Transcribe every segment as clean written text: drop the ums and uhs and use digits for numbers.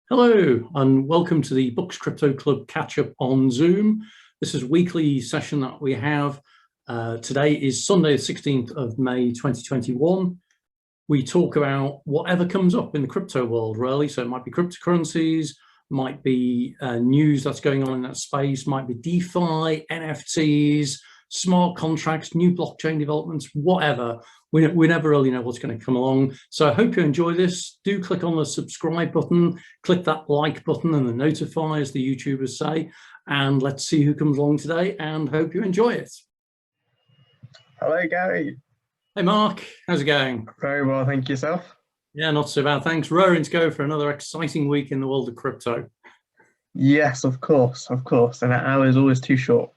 Hello and welcome to the Books Crypto Club catch-up on Zoom. This is a weekly session that we have. Today is Sunday, the 16th of May, 2021. We talk about whatever comes up in the crypto world, really. So it might be cryptocurrencies, might be news that's going on in that space, might be DeFi, NFTs, smart contracts, new blockchain developments, whatever. We never really know what's going to come along. So I hope you enjoy this. Do click on the subscribe button, click that like button and the notify, as the YouTubers say, and let's see who comes along today, and hope you enjoy it. Hello, Gary. Hey, Mark. How's it going? Very well, thank you, yourself. Yeah, not so bad. Thanks. Roaring to go for another exciting week in the world of crypto. Yes, of course. And an hour is always too short.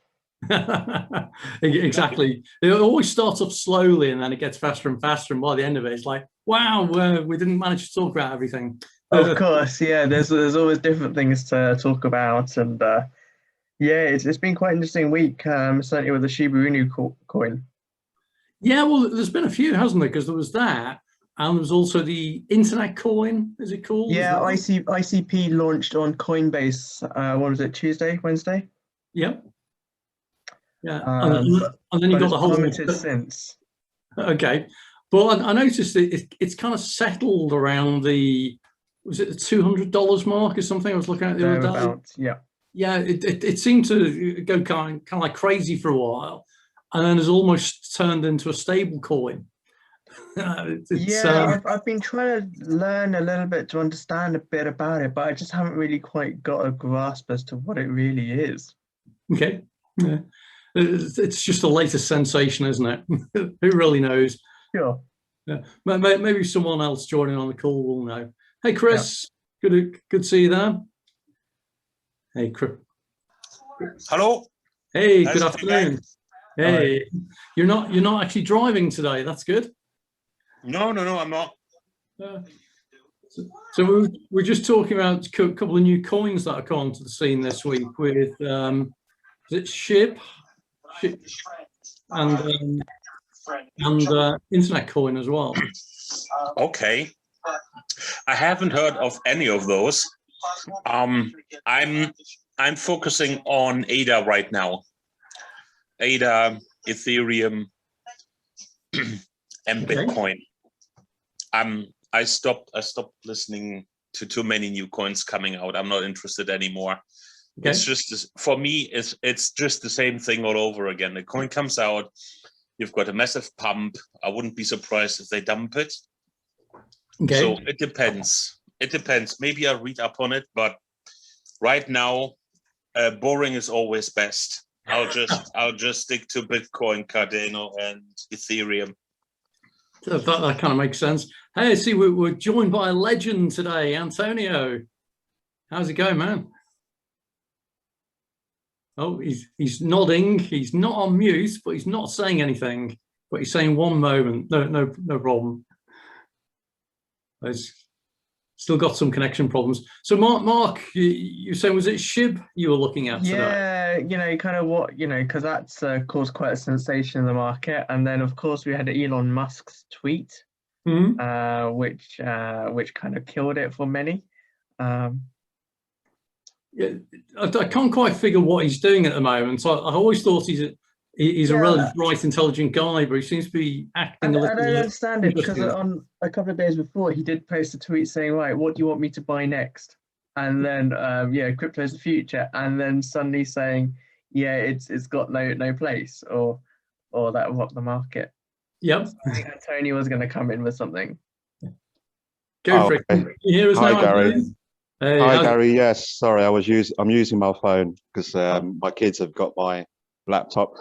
Exactly. It always starts off slowly and then it gets faster and faster, and by the end of it it's like, wow, we didn't manage to talk about everything. Of course, yeah, there's always different things to talk about, and yeah, it's been quite an interesting week, certainly with the Shiba Inu coin. Yeah, well, there's been a few, hasn't there? Because there was that, and there was also the internet coin, is it called? Yeah, ICP launched on Coinbase, what was it, Tuesday, Wednesday? Yep. Yeah, and then you got the whole plummeted since. Okay, but I noticed it's kind of settled around was it the $200 mark or something? I was looking at the other day. Yeah. Yeah, it seemed to go kind of like crazy for a while, and then has almost turned into a stable coin. I've been trying to learn a little bit to understand a bit about it, but I just haven't really quite got a grasp as to what it really is. Okay. Yeah. It's just the latest sensation, isn't it? Who really knows? Sure. Yeah. Maybe someone else joining on the call will know. Hey, Chris. Yeah. Good to see you there. Hey, Chris. Hello. Hey, good afternoon. Hey, you're not actually driving today. That's good. No, I'm not. So we're just talking about a couple of new coins that have come onto the scene this week with is it SHIB and internet coin as well. Okay, I haven't heard of any of those. I'm focusing on ADA right now. ADA, Ethereum, and Bitcoin. I stopped listening to too many new coins coming out. I'm not interested anymore. Okay. It's just, for me, it's just the same thing all over again. The coin comes out, you've got a massive pump. I wouldn't be surprised if they dump it. Okay. So it depends. Maybe I'll read up on it, but right now, boring is always best. I'll just stick to Bitcoin, Cardano, and Ethereum. That kind of makes sense. Hey, see, we're joined by a legend today, Antonio. How's it going, man? Oh, he's nodding. He's not on mute, but he's not saying anything. But he's saying one moment. No problem. He's still got some connection problems. So, Mark, you saying, was it SHIB you were looking at today? Yeah, kind of what, because that's caused quite a sensation in the market. And then, of course, we had Elon Musk's tweet, which kind of killed it for many. Yeah, I can't quite figure what he's doing at the moment. So I always thought he's a really bright, intelligent guy, but he seems to be acting a little. I don't understand it, because on a couple of days before, he did post a tweet saying, right, what do you want me to buy next? And then, crypto is the future. And then suddenly saying, yeah, it's got no place, or that what the market. Yep. I think Tony was going to come in with something. Go for it. Can you hear us now, Gary. Hey, hi, Gary. Yes, sorry, I'm using my phone because my kids have got my laptop.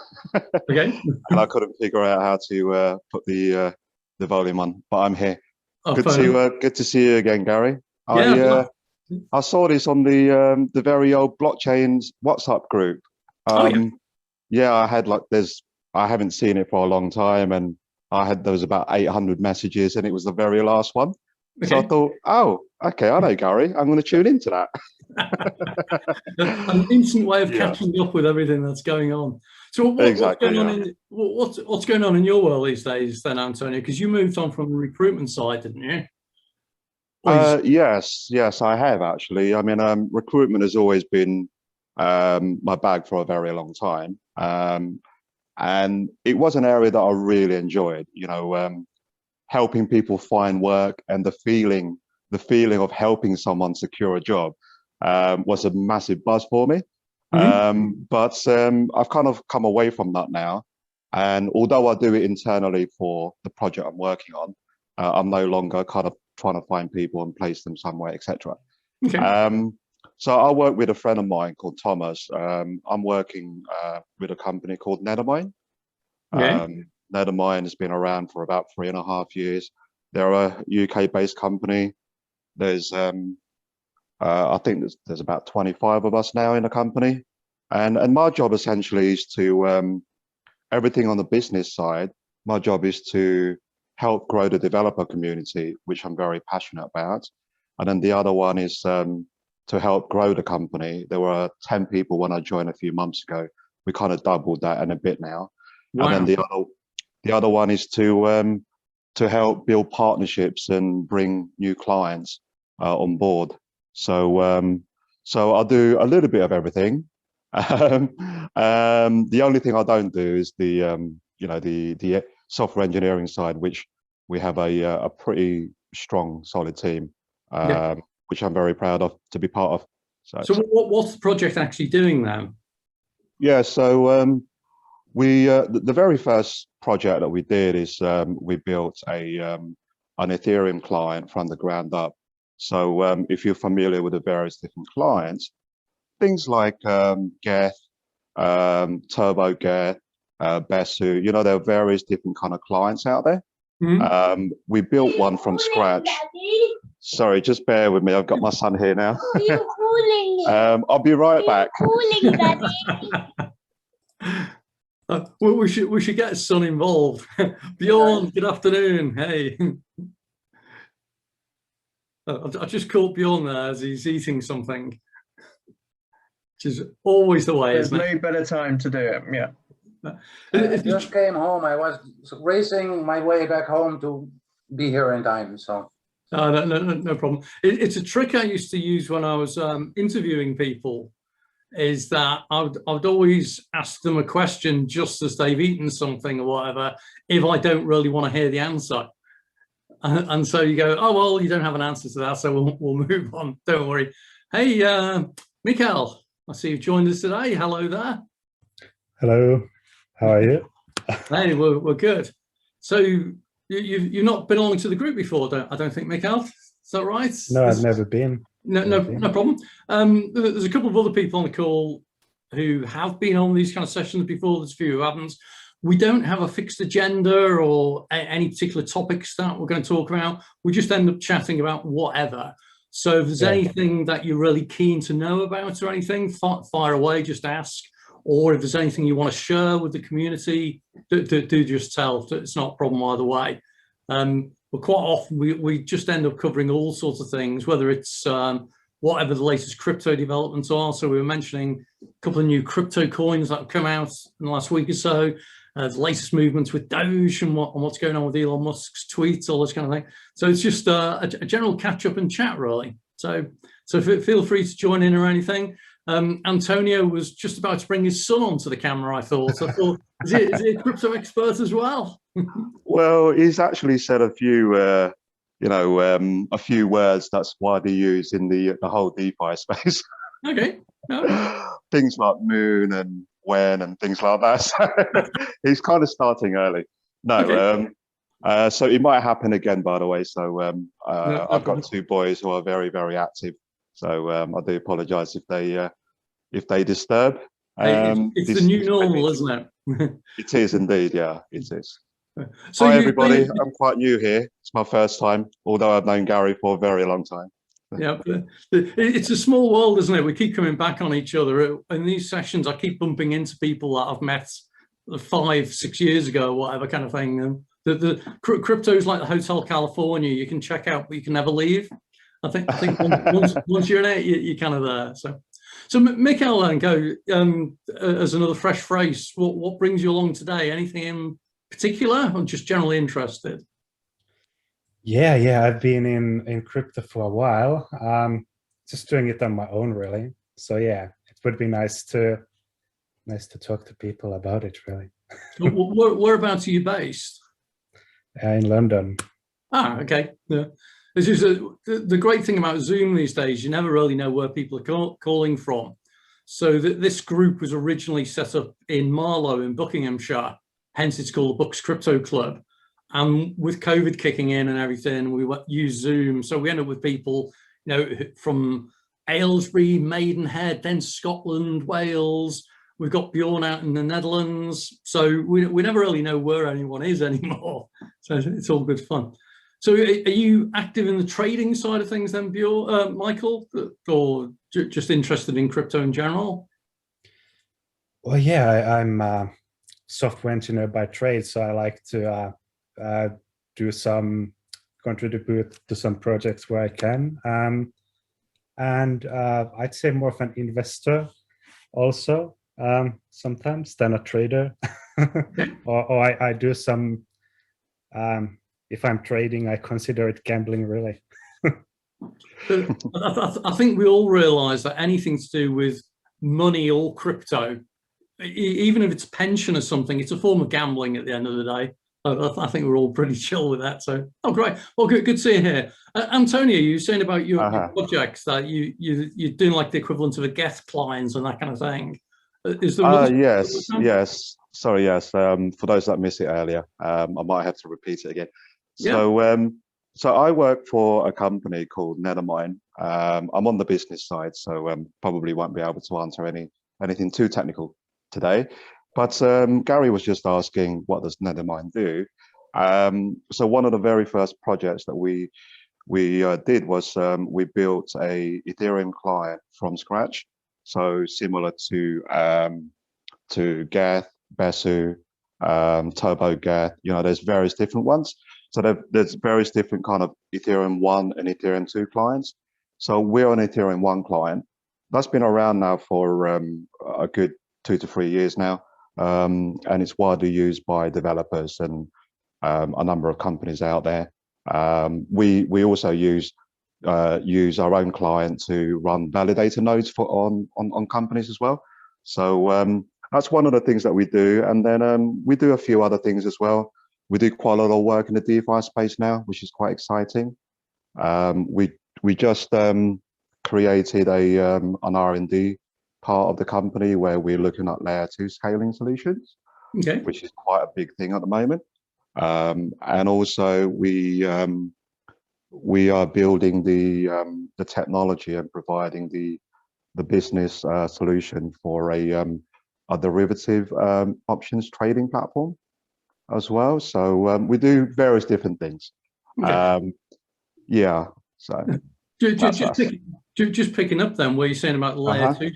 Okay. And I couldn't figure out how to put the volume on, but I'm here. Oh, good to see you again, Gary. I saw this on the very old blockchains WhatsApp group. Yeah, I haven't seen it for a long time, and there was about 800 messages, and it was the very last one. Okay. So I thought, oh, okay, I know Gary. I'm going to tune into that. An instant way of catching up with everything that's going on. So what's going on in your world these days, then, Antonio? Because you moved on from the recruitment side, didn't you? Yes, I have actually. I mean, recruitment has always been my bag for a very long time. And it was an area that I really enjoyed, you know, helping people find work, and the feeling of helping someone secure a job was a massive buzz for me. But I've kind of come away from that now. And although I do it internally for the project I'm working on, I'm no longer kind of trying to find people and place them somewhere, etc. Okay. So I work with a friend of mine called Thomas. I'm working with a company called Nethermine. Okay. Nethermine has been around for about 3.5 years. They're a UK-based company. There's, I think there's about 25 of us now in the company, and my job essentially is to everything on the business side. My job is to help grow the developer community, which I'm very passionate about, and then the other one is to help grow the company. There were 10 people when I joined a few months ago. We kind of doubled that and a bit now. Wow. And then the other one is to help build partnerships and bring new clients on board. So so I'll do a little bit of everything. The only thing I don't do is the you know, the software engineering side, which we have a pretty strong, solid team, which I'm very proud of to be part of. So what's the project actually doing now? Yeah, so the very first project that we did is we built an Ethereum client from the ground up. So if you're familiar with the various different clients, things like Geth, TurboGeth, Besu, you know, there are various different kind of clients out there. We built one from scratch. Sorry, just bear with me. I've got my son here now. I'll be right back. Well, we should get his son involved. Bjorn, good afternoon. Hey. I just caught Bjorn there as he's eating something, which is always the way. There's no better time to do it. Yeah. I just came home. I was racing my way back home to be here in time. So. No problem. It's a trick I used to use when I was interviewing people. Is that I would always ask them a question just as they've eaten something or whatever, if I don't really want to hear the answer. And so you go, oh, well, you don't have an answer to that, so we'll move on. Don't worry. Hey, Mikael, I see you've joined us today. Hello there. Hello. How are you? Hey, we're good. So you've not been along to the group before, I don't think, Mikael? Is that right? No, I've never been. No problem. There's a couple of other people on the call who have been on these kind of sessions before. There's a few who haven't. We don't have a fixed agenda or any particular topics that we're going to talk about. We just end up chatting about whatever. So if there's anything that you're really keen to know about or anything, fire away, just ask. Or if there's anything you want to share with the community, do just tell. It's not a problem either way. But quite often we just end up covering all sorts of things, whether it's whatever the latest crypto developments are. So we were mentioning a couple of new crypto coins that have come out in the last week or so, the latest movements with Doge and what's going on with Elon Musk's tweets, all this kind of thing. So it's just a general catch up and chat, really. So feel free to join in or anything. Antonio was just about to bring his son onto the camera, I thought. Is he a crypto expert as well? Well, he's actually said a few, a few words that's widely used in the whole DeFi space. Okay. No. Things like moon and when and things like that. So he's kind of starting early. No, okay. So it might happen again, by the way. So I've got two boys who are very, very active. So I do apologise if they disturb. It's the new normal, isn't it? It is indeed, yeah, it is. So hi everybody, I'm quite new here. It's my first time, although I've known Gary for a very long time. Yeah, it's a small world, isn't it? We keep coming back on each other. In these sessions, I keep bumping into people that I've met 5-6 years ago, whatever kind of thing. The crypto's like the Hotel California. You can check out, but you can never leave. I think once you're in it, you're kind of there. So Mikael, then go as another fresh phrase. What brings you along today? Anything in particular, or just generally interested? Yeah, I've been in crypto for a while. Just doing it on my own, really. So yeah, it would be nice to talk to people about it, really. Whereabouts are you based? In London. Ah, okay. Yeah. This is the great thing about Zoom these days. You never really know where people are calling from. So this group was originally set up in Marlow in Buckinghamshire. Hence, it's called the Bucks Crypto Club. And with COVID kicking in and everything, we used Zoom. So we ended up with people, from Aylesbury, Maidenhead, then Scotland, Wales. We've got Bjorn out in the Netherlands. So we never really know where anyone is anymore. So it's all good fun. So are you active in the trading side of things then, Bjorn, Michael, or just interested in crypto in general? Well, yeah, I'm a software engineer by trade, so I like to contribute to some projects where I can. And I'd say more of an investor also, sometimes, than a trader. or I do some, if I'm trading, I consider it gambling, really. I think we all realize that anything to do with money or crypto, even if it's pension or something, it's a form of gambling at the end of the day. I think we're all pretty chill with that. So, oh, great. Well, good to see you here. Antonio, you were saying about your projects that you're doing like the equivalent of a Geth clients and that kind of thing. Is there yes. Sorry, yes. For those that missed it earlier, I might have to repeat it again. Yeah. So I work for a company called Nethermine. I'm on the business side, so probably won't be able to answer anything too technical today. But Gary was just asking, what does Nethermine do? So one of the very first projects that we did was we built a Ethereum client from scratch. So similar to Geth, Besu, Turbo Geth. There's various different ones. So there's various different kind of Ethereum 1 and Ethereum 2 clients. So we're on Ethereum 1 client. That's been around now for a good 2 to 3 years now. And it's widely used by developers and a number of companies out there. We also use our own client to run validator nodes on companies as well. So that's one of the things that we do. And then we do a few other things as well. We do quite a lot of work in the DeFi space now, which is quite exciting. We just created an R&D part of the company where we're looking at layer 2 scaling solutions, okay, which is quite a big thing at the moment. And also we are building the technology and providing the business solution for a derivative options trading platform as well. So we do various different things. okay. Yeah. So just picking up then, what you're saying about the layer 2.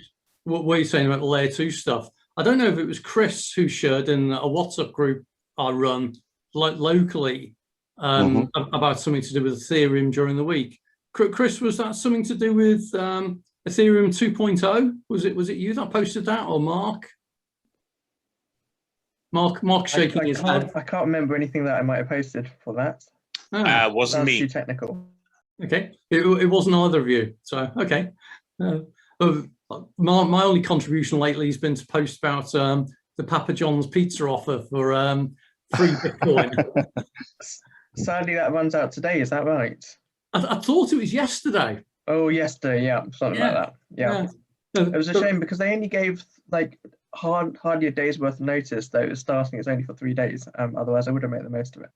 What were you saying about the layer 2 stuff? I don't know if it was Chris who shared in a WhatsApp group I run locally about something to do with Ethereum during the week. Chris, was that something to do with Ethereum 2.0? Was it you that posted that, or Mark? Mark shaking his head. I can't remember anything that I might have posted for that. Wasn't me. Too technical. Okay, it wasn't either of you. So okay. My only contribution lately has been to post about the Papa John's pizza offer for free Bitcoin. Sadly, that runs out today. Is that right? I thought it was yesterday. Oh, yesterday. Yeah, something like that. Yeah. It was a shame because they only gave like hardly a day's worth of notice that it was starting. It's only for 3 days. Otherwise, I would have made the most of it.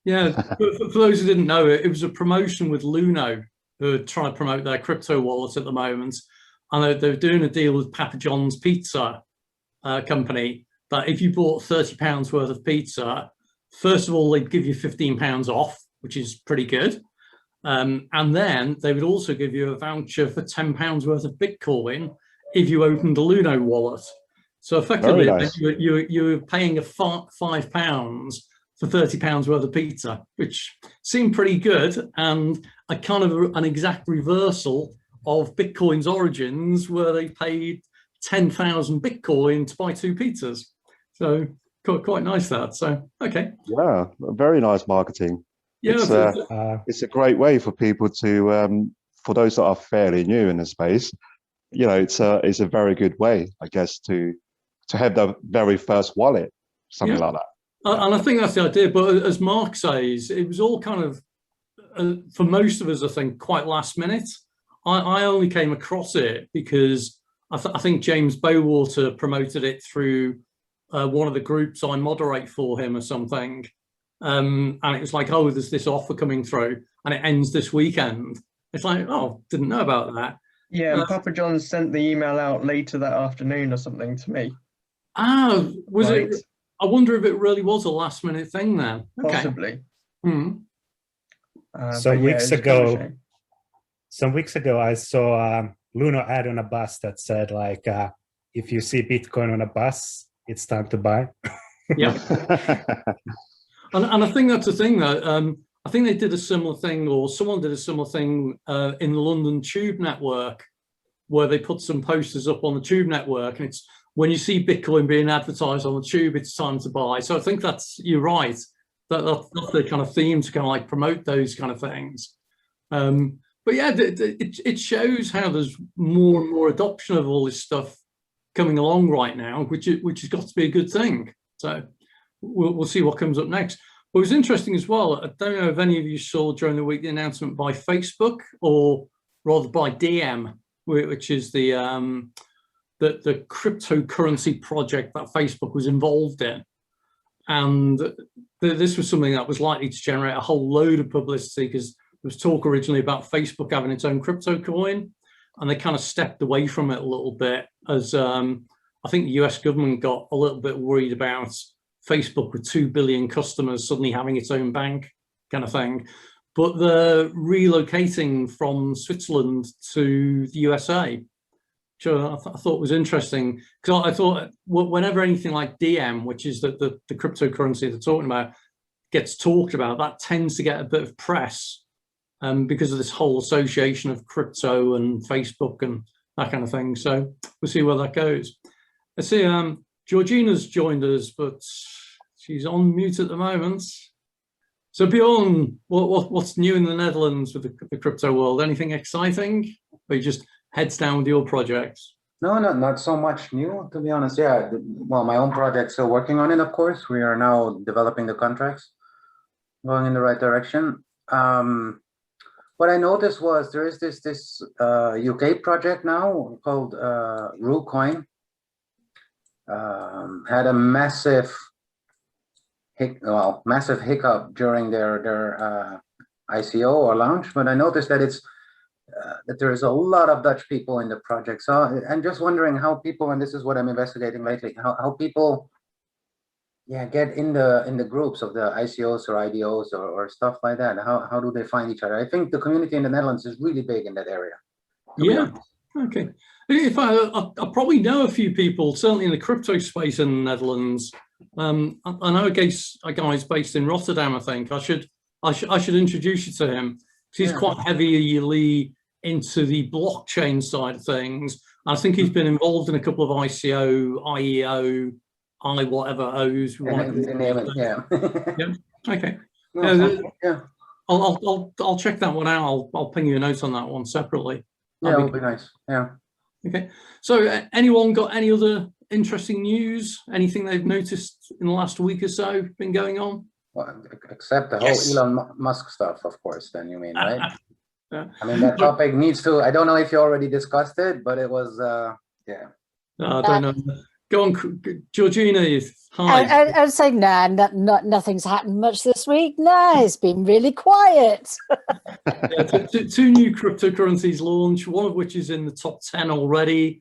Yeah. For those who didn't know, it was a promotion with Luno, who are trying to promote their crypto wallet at the moment. And they're doing a deal with Papa John's Pizza company that if you bought £30 worth of pizza, first of all, they'd give you £15 off, which is pretty good. And then they would also give you a voucher for £10 worth of Bitcoin if you opened a Luno wallet. So effectively, nice. you were paying £5 for £30 worth of pizza, which seemed pretty good, and a kind of an exact reversal of Bitcoin's origins, where they paid 10,000 Bitcoin to buy 2 pizzas. So quite nice that. So okay. Yeah, very nice marketing. It's a great way for people to, for those that are fairly new in the space, you know, it's a very good way, I guess, to have the very first wallet, something like that. And I think that's the idea. But as Mark says, it was all kind of, for most of us, I think, quite last minute. I only came across it because I think James Bowater promoted it through one of the groups I moderate for him or something. And it was like, oh, there's this offer coming through and it ends this weekend. It's like, oh, didn't know about that. Yeah, and Papa John sent the email out later that afternoon or something to me. Ah, was it? I wonder if it really was a last minute thing then. Okay. Possibly. Some weeks ago, I saw Luno ad on a bus that said like, if you see Bitcoin on a bus, it's time to buy. Yeah. and I think that's the thing though. I think they did a similar thing, or someone did a similar thing in the London Tube network, where they put some posters up on the Tube network, and it's when you see Bitcoin being advertised on the Tube, it's time to buy. So I think you're right. That's the kind of theme to kind of like promote those kind of things. But yeah, it shows how there's more and more adoption of all this stuff coming along right now, which has got to be a good thing. So we'll see what comes up next. What was interesting as well, I don't know if any of you saw during the week the announcement by Facebook, or rather by DM, which is the cryptocurrency project that Facebook was involved in. And this was something that was likely to generate a whole load of publicity, because there was talk originally about Facebook having its own crypto coin, and they kind of stepped away from it a little bit as I think the US government got a little bit worried about Facebook with 2 billion customers suddenly having its own bank kind of thing. But they're relocating from Switzerland to the USA, which I thought was interesting, because I thought whenever anything like DM, which is the cryptocurrency they're talking about, gets talked about, that tends to get a bit of press because of this whole association of crypto and Facebook and that kind of thing. So we'll see where that goes. I see Georgina's joined us, but she's on mute at the moment. So Bjorn, what's new in the Netherlands with the crypto world? Anything exciting? Or you just heads down with your projects? No, not so much new, to be honest. Yeah, well, my own project, still working on it, of course. We are now developing the contracts, going in the right direction. What I noticed was there is this UK project now called DogeCoin. Had a massive hiccup during their ICO or launch, but I noticed that that there is a lot of Dutch people in the project. So I'm just wondering how people, and this is what I'm investigating lately, how people get in the groups of the ICOs or IDOs or stuff like that. How do they find each other? I think the community in the Netherlands is really big in that area. Yeah. Okay. If I probably know a few people, certainly in the crypto space in the Netherlands. I know a guy's based in Rotterdam. I think I should introduce you to him. He's quite heavily into the blockchain side of things. I think he's been involved in a couple of ICO, IEO, whatever O's. Yeah. Okay. Yeah. I'll check that one out. I'll ping you a note on that one separately. Yeah, that would be nice. Yeah. Okay. So anyone got any other interesting news? Anything they've noticed in the last week or so been going on? Well, except the whole Elon Musk stuff, of course, then you mean, right? Yeah. I mean, that topic needs to, I don't know if you already discussed it, but it was, yeah. No, I don't know. Go on, Georgina. Hi. I'd say, nothing's happened much this week. No, it's been really quiet. Two new cryptocurrencies launched, one of which is in the top 10 already.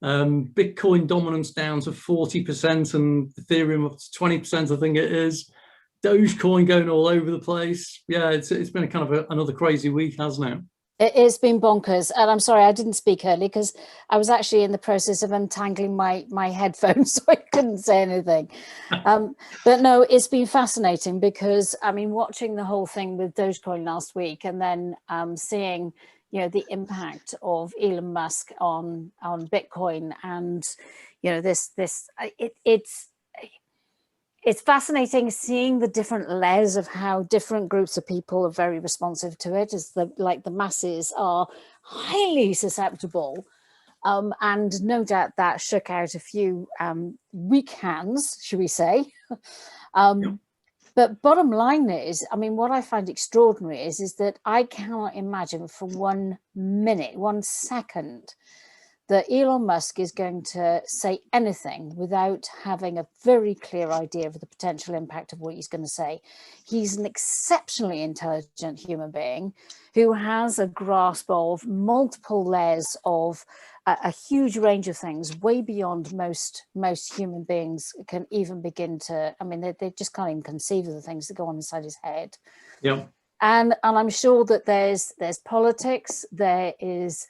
Bitcoin dominance down to 40% and Ethereum up to 20%, I think it is. DogeCoin going all over the place. Yeah, it's been a kind of another crazy week, hasn't it? It's been bonkers. And I'm sorry, I didn't speak early because I was actually in the process of untangling my headphones, so I couldn't say anything. But no, it's been fascinating because, I mean, watching the whole thing with DogeCoin last week and then seeing, the impact of Elon Musk on Bitcoin and, it's fascinating seeing the different layers of how different groups of people are very responsive to it, as the masses are highly susceptible. And no doubt that shook out a few weak hands, should we say. But bottom line is, I mean, what I find extraordinary is that I cannot imagine for 1 minute, 1 second, that Elon Musk is going to say anything without having a very clear idea of the potential impact of what he's going to say. He's an exceptionally intelligent human being who has a grasp of multiple layers of a huge range of things, way beyond most human beings can even begin to. I mean, they just can't even conceive of the things that go on inside his head. Yeah. And I'm sure that there's politics, there is.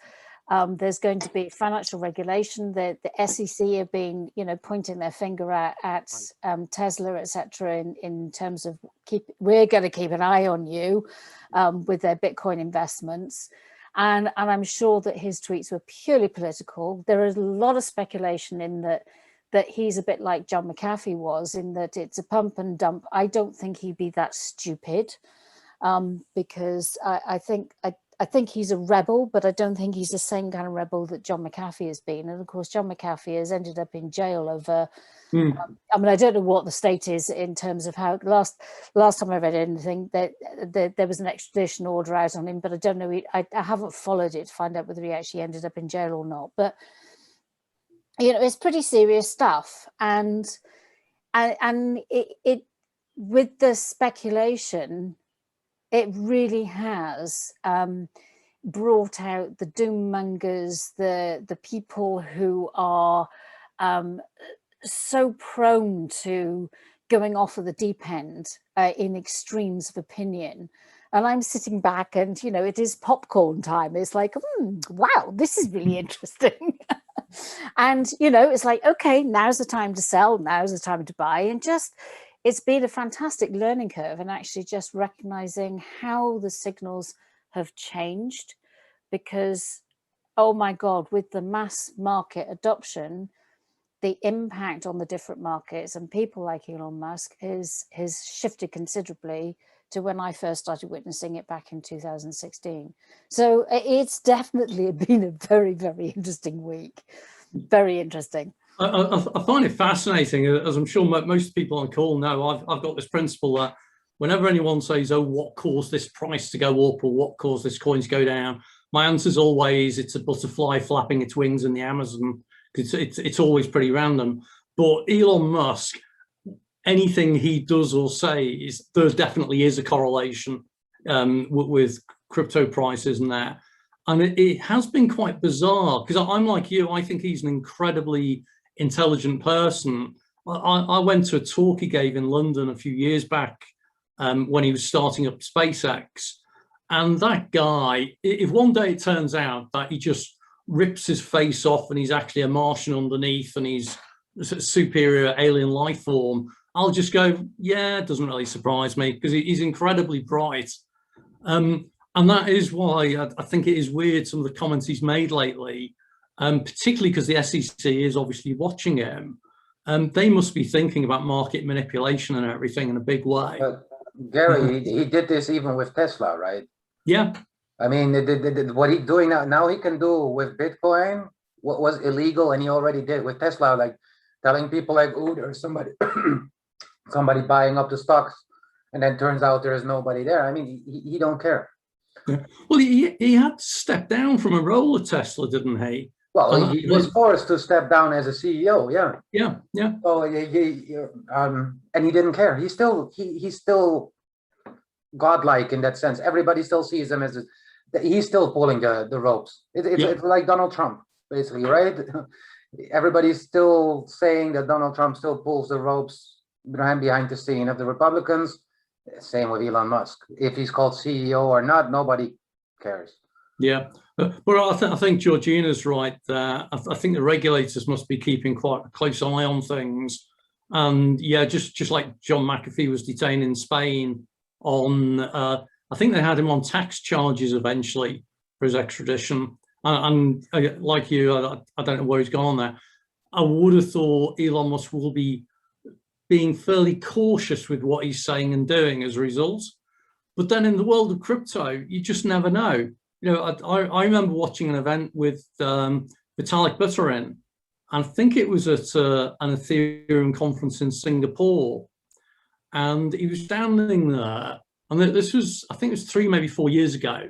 There's going to be financial regulation. The SEC have been, pointing their finger at Tesla, etc. In terms of we're going to keep an eye on you with their Bitcoin investments, and I'm sure that his tweets were purely political. There is a lot of speculation in that he's a bit like John McAfee was, in that it's a pump and dump. I don't think he'd be that stupid, because I think he's a rebel, but I don't think he's the same kind of rebel that John McAfee has been. And of course, John McAfee has ended up in jail over, I mean, I don't know what the state is in terms of how, last time I read anything, that there was an extradition order out on him, but I don't know, I haven't followed it to find out whether he actually ended up in jail or not. But, it's pretty serious stuff. And it with the speculation, it really has brought out the doom mongers, the people who are so prone to going off of the deep end in extremes of opinion. And I'm sitting back and, it is popcorn time. It's like, wow, this is really interesting. And, it's like, okay, now's the time to sell. Now's the time to buy. And it's been a fantastic learning curve, and actually just recognizing how the signals have changed, because, oh my God, with the mass market adoption, the impact on the different markets and people like Elon Musk has shifted considerably to when I first started witnessing it back in 2016. So it's definitely been a very, very interesting week. Very interesting. I find it fascinating, as I'm sure most people on the call know. I've got this principle that whenever anyone says, oh, what caused this price to go up or what caused this coin to go down, my answer is always it's a butterfly flapping its wings in the Amazon. It's always pretty random. But Elon Musk, anything he does or says, there definitely is a correlation with crypto prices and that. And it has been quite bizarre, because I'm like you, I think he's an incredibly intelligent person. I went to a talk he gave in London a few years back when he was starting up SpaceX. And that guy, if one day it turns out that he just rips his face off and he's actually a Martian underneath and he's a superior alien life form, I'll just go, yeah, it doesn't really surprise me, because he's incredibly bright. And that is why I think it is weird, some of the comments he's made lately, particularly because the SEC is obviously watching him. They must be thinking about market manipulation and everything in a big way. But Gary, he did this even with Tesla, right? Yeah. I mean, what he's doing now he can do with Bitcoin what was illegal, and he already did with Tesla, like telling people like, oh, there's somebody somebody buying up the stocks, and then turns out there's nobody there. I mean, he don't care. Yeah. Well, he had to step down from a role at Tesla, didn't he? Well, he was forced to step down as a CEO. Yeah. Yeah. Yeah. So and he didn't care. He's still godlike in that sense. Everybody still sees him as he's still pulling the ropes. It's like Donald Trump, basically, right? Everybody's still saying that Donald Trump still pulls the ropes behind the scene of the Republicans. Same with Elon Musk. If he's called CEO or not, nobody cares. Yeah, but I think Georgina's right there. I think the regulators must be keeping quite a close eye on things. And yeah, just like John McAfee was detained in Spain on, I think they had him on tax charges eventually for his extradition. And like you, I don't know where he's gone there. I would have thought Elon Musk will be being fairly cautious with what he's saying and doing as a result. But then in the world of crypto, you just never know. You know, I remember watching an event with Vitalik Buterin, and I think it was at an Ethereum conference in Singapore, and he was standing there, and this was, I think it was 3, maybe 4 years ago,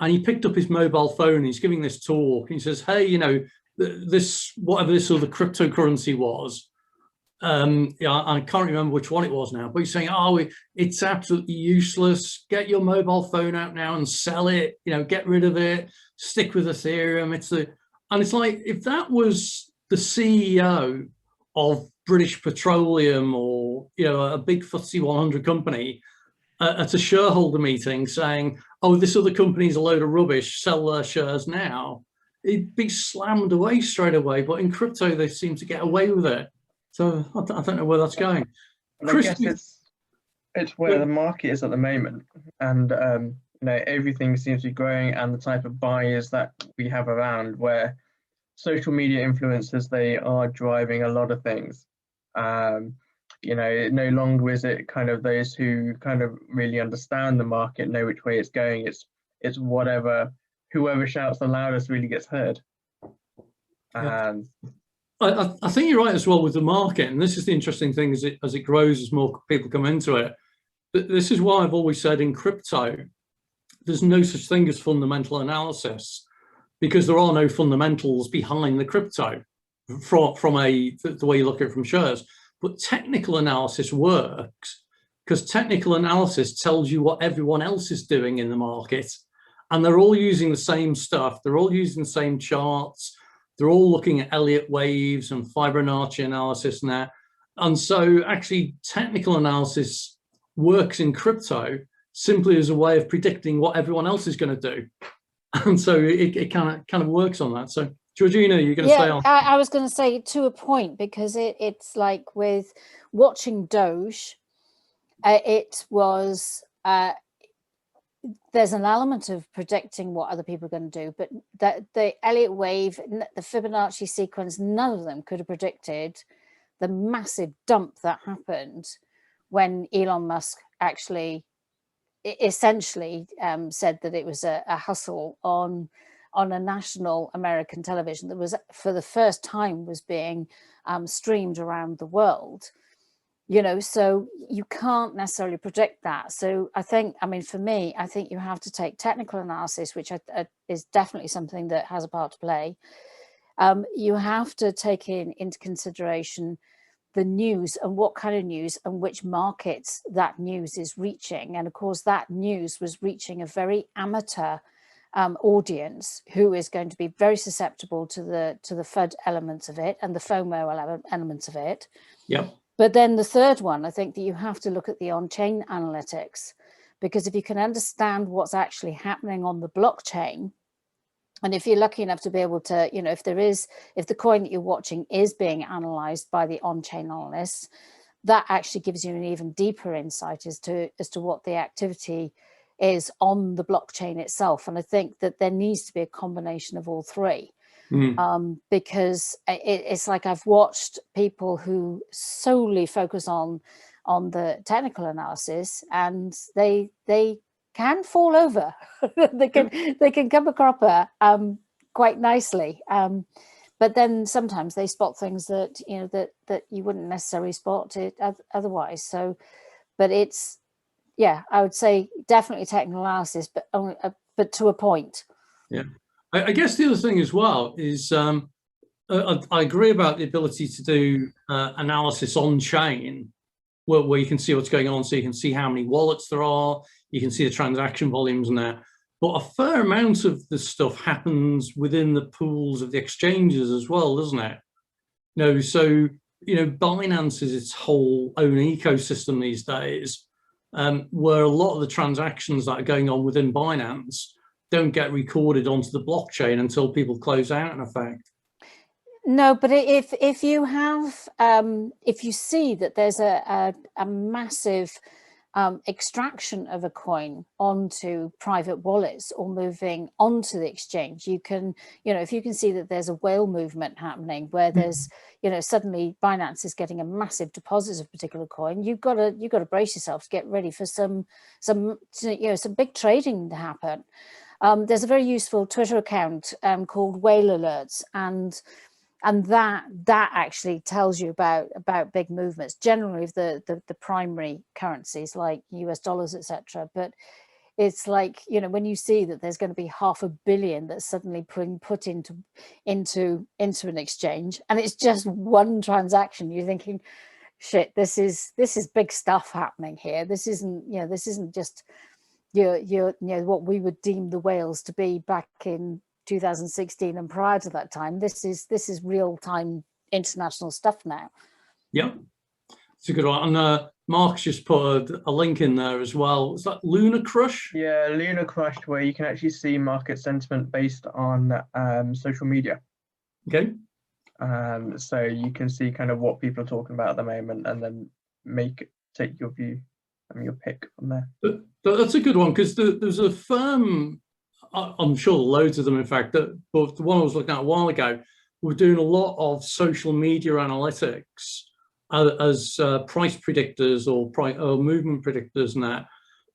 and he picked up his mobile phone, he's giving this talk, and he says, hey, you know, this, whatever this other cryptocurrency was, yeah, I can't remember which one it was now, but he's saying, oh, it's absolutely useless. Get your mobile phone out now and sell it, you know, get rid of it, stick with Ethereum. And it's like, if that was the CEO of British Petroleum or, you know, a big FTSE 100 company at a shareholder meeting saying, oh, this other company's a load of rubbish, sell their shares now, it'd be slammed away straight away. But in crypto, they seem to get away with it. So I don't know where that's going. I guess it's where the market is at the moment, and you know, everything seems to be growing, and the type of buyers that we have around, where social media influencers, they are driving a lot of things. You know, no longer is it kind of those who kind of really understand the market, know which way it's going. It's whoever shouts the loudest really gets heard. And I think you're right as well with the market, and this is the interesting thing as it grows, as more people come into it. But this is why I've always said in crypto, there's no such thing as fundamental analysis, because there are no fundamentals behind the crypto from the way you look at it from shares. But technical analysis works, because technical analysis tells you what everyone else is doing in the market, and they're all using the same stuff. They're all using the same charts. They're all looking at Elliott waves and Fibonacci analysis now. And so actually technical analysis works in crypto simply as a way of predicting what everyone else is going to do. And so it kind of works on that. So Georgina, you're going to say on. I was going to say to a point, because it's like with watching Doge, it was, there's an element of predicting what other people are going to do, but that the Elliott wave, the Fibonacci sequence, none of them could have predicted the massive dump that happened when Elon Musk actually essentially said that it was a hustle on a national American television that was, for the first time, was being streamed around the world. You know, so you can't necessarily predict that. So I think, I mean, for me, I think you have to take technical analysis, which is definitely something that has a part to play. You have to take into consideration the news and what kind of news and which markets that news is reaching. And of course, that news was reaching a very amateur audience who is going to be very susceptible to the FUD elements of it and the FOMO elements of it. Yep. But then the third one, I think that you have to look at the on-chain analytics, because if you can understand what's actually happening on the blockchain, and if you're lucky enough to be able to, you know, if the coin that you're watching is being analyzed by the on-chain analysts, that actually gives you an even deeper insight as to what the activity is on the blockchain itself. And I think that there needs to be a combination of all three. Because it's like I've watched people who solely focus on the technical analysis, and they can fall over. they can come a cropper quite nicely. But then sometimes they spot things that that you wouldn't necessarily spot it otherwise. So, but it's, yeah, I would say definitely technical analysis, but only but to a point. Yeah. I guess the other thing as well is I agree about the ability to do analysis on chain where you can see what's going on, so you can see how many wallets there are, you can see the transaction volumes and that. But a fair amount of the stuff happens within the pools of the exchanges as well, doesn't it? So Binance is its whole own ecosystem these days, where a lot of the transactions that are going on within Binance don't get recorded onto the blockchain until people close out, in effect. No, but if you have if you see that there's a massive extraction of a coin onto private wallets or moving onto the exchange. You can, if you can see that there's a whale movement happening where there's, suddenly Binance is getting a massive deposit of a particular coin, you've got to brace yourself to get ready for some big trading to happen. There's a very useful Twitter account called Whale Alerts, and that actually tells you about big movements, generally of the primary currencies like US dollars, etc. But it's like, when you see that there's going to be $500 million that's suddenly put into an exchange, and it's just one transaction, you're thinking, shit, this is big stuff happening here. This isn't just what we would deem the whales to be back in 2016 and prior to that time. This is real-time international stuff now. Yeah, it's a good one. And Mark's just put a link in there as well. Is that Lunar Crush? Yeah, Lunar Crush, where you can actually see market sentiment based on social media. Okay. So you can see kind of what people are talking about at the moment, and then take your view and your pick from there. That's a good one, because there's a firm, I'm sure loads of them, in fact, but the one I was looking at a while ago, were doing a lot of social media analytics as price predictors or movement predictors and that.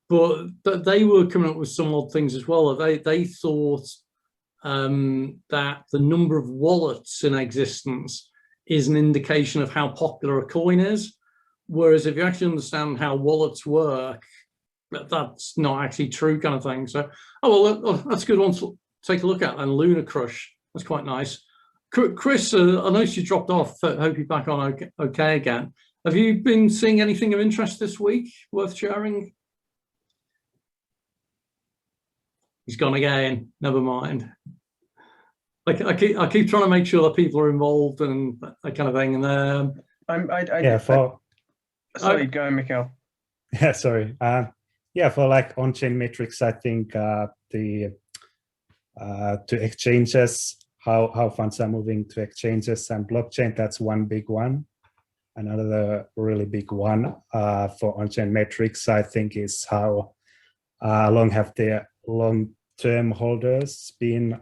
But they were coming up with some odd things as well. They thought that the number of wallets in existence is an indication of how popular a coin is. Whereas if you actually understand how wallets work, that's not actually true, kind of thing. So, that's a good one to take a look at. And Lunar Crush, that's quite nice. Chris, I noticed you dropped off. I hope you're back on okay again. Have you been seeing anything of interest this week worth sharing? He's gone again. Never mind. I keep trying to make sure that people are involved and that kind of thing. And sorry, go on, Mikhail. Yeah, sorry. Yeah, for like on-chain metrics, I think to exchanges, how funds are moving to exchanges and blockchain, that's one big one. Another really big one for on-chain metrics, I think, is how long have the long-term holders been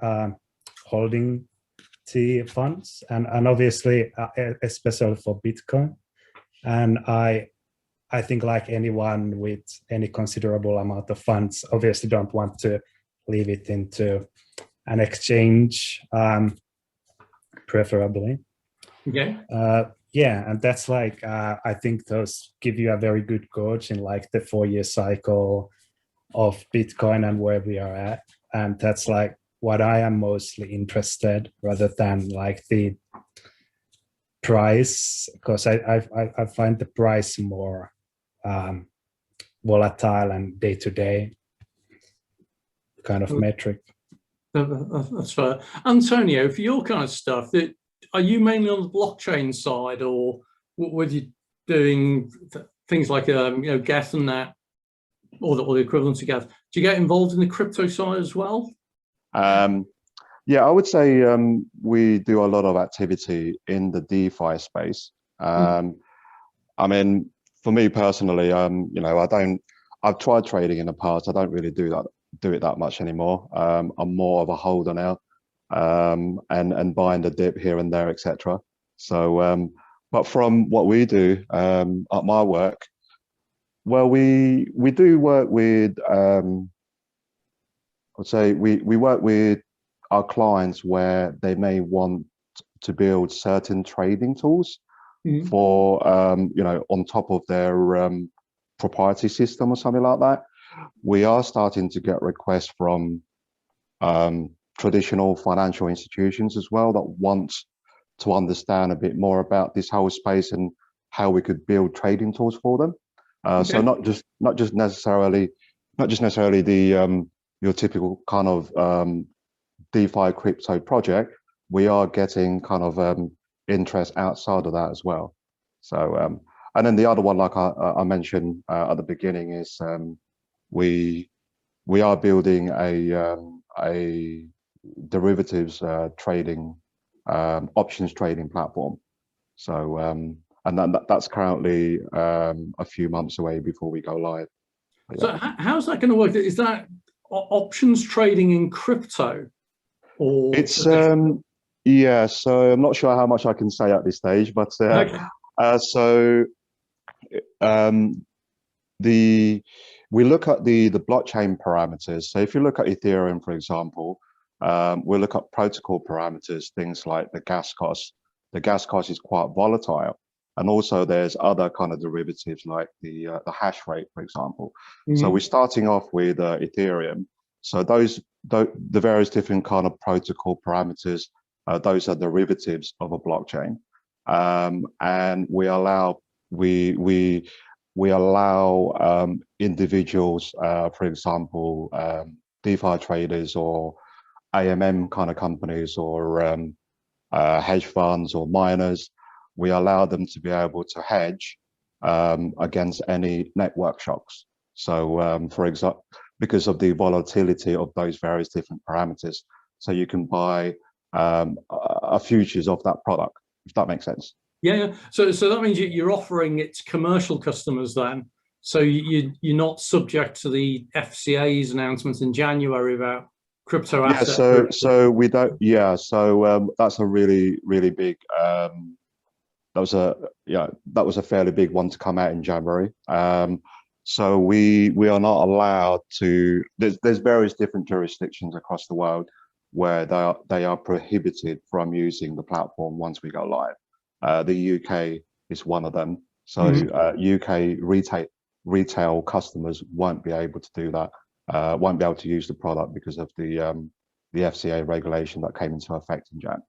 holding the funds, and obviously, especially for Bitcoin. And I think, like anyone with any considerable amount of funds, obviously don't want to leave it into an exchange, preferably. Okay. Yeah, and that's like, I think those give you a very good gauge in like the 4-year cycle of Bitcoin and where we are at. And that's like what I am mostly interested, rather than like the price, because I find the price more volatile and day-to-day kind of metric. That's fair. Antonio, for your kind of stuff, are you mainly on the blockchain side, or were you doing things like Geth and that, or the equivalent to Geth? Do you get involved in the crypto side as well? Yeah, I would say we do a lot of activity in the DeFi space. I mean, for me personally, I've tried trading in the past. I don't really do it that much anymore. I'm more of a holder now, and buying the dip here and there, etc. So, but from what we do at my work, well, we do work with, I'd say we work with our clients where they may want to build certain trading tools for, on top of their proprietary system or something like that. We are starting to get requests from traditional financial institutions as well that want to understand a bit more about this whole space and how we could build trading tools for them. Okay. So not just necessarily the your typical kind of DeFi crypto project. We are getting kind of interest outside of that as well. So and then the other one, like I mentioned at the beginning, is we are building a derivatives trading, options trading platform. So and that's currently a few months away before we go live. Yeah. So how's that going to work? Is that options trading in crypto, or it's yeah? So I'm not sure how much I can say at this stage, but okay. We look at the blockchain parameters. So if you look at Ethereum, for example, we look at protocol parameters, things like the gas cost. The gas cost is quite volatile, and also there's other kind of derivatives like the hash rate, for example. Mm-hmm. So we're starting off with Ethereum. So the various different kind of protocol parameters, those are derivatives of a blockchain, and we allow individuals, for example, DeFi traders or AMM kind of companies or hedge funds or miners, we allow them to be able to hedge against any network shocks. So, for example, because of the volatility of those various different parameters, so you can buy a futures of that product, if that makes sense. Yeah. So that means you're offering it to commercial customers then. So you're not subject to the FCA's announcements in January about crypto assets. Yeah. So we don't. Yeah. So that's a really big. That was a fairly big one to come out in January. So we are not allowed to. There's various different jurisdictions across the world where they are prohibited from using the platform once we go live. The UK is one of them. So UK retail customers won't be able to do that. Won't be able to use the product because of the FCA regulation that came into effect in Jan.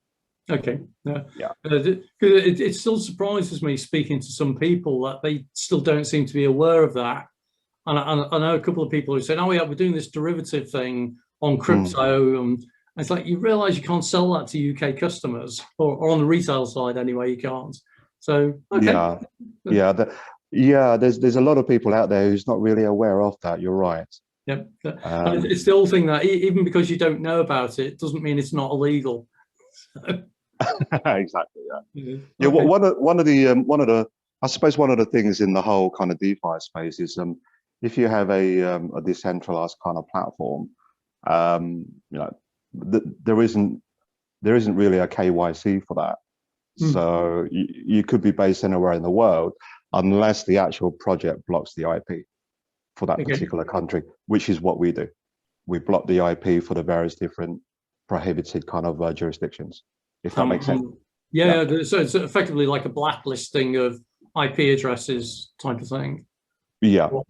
Okay. Yeah. It still surprises me speaking to some people that they still don't seem to be aware of that. And I know a couple of people who said, "Oh yeah, we're doing this derivative thing on crypto." And it's like, you realise you can't sell that to UK customers, or on the retail side anyway, you can't. So okay. There's a lot of people out there who's not really aware of that. You're right. Yep. And it's the whole thing that even because you don't know about it, doesn't mean it's not illegal. Exactly. Yeah. Yeah. Okay. One of the I suppose one of the things in the whole kind of DeFi space is if you have a decentralized kind of platform, there isn't really a KYC for that. So you could be based anywhere in the world unless the actual project blocks the IP for that particular country, which is what we do. We block the IP for the various different prohibited kind of jurisdictions, if that makes sense. Yeah. So it's effectively like a blacklisting of IP addresses type of thing. Yeah. Or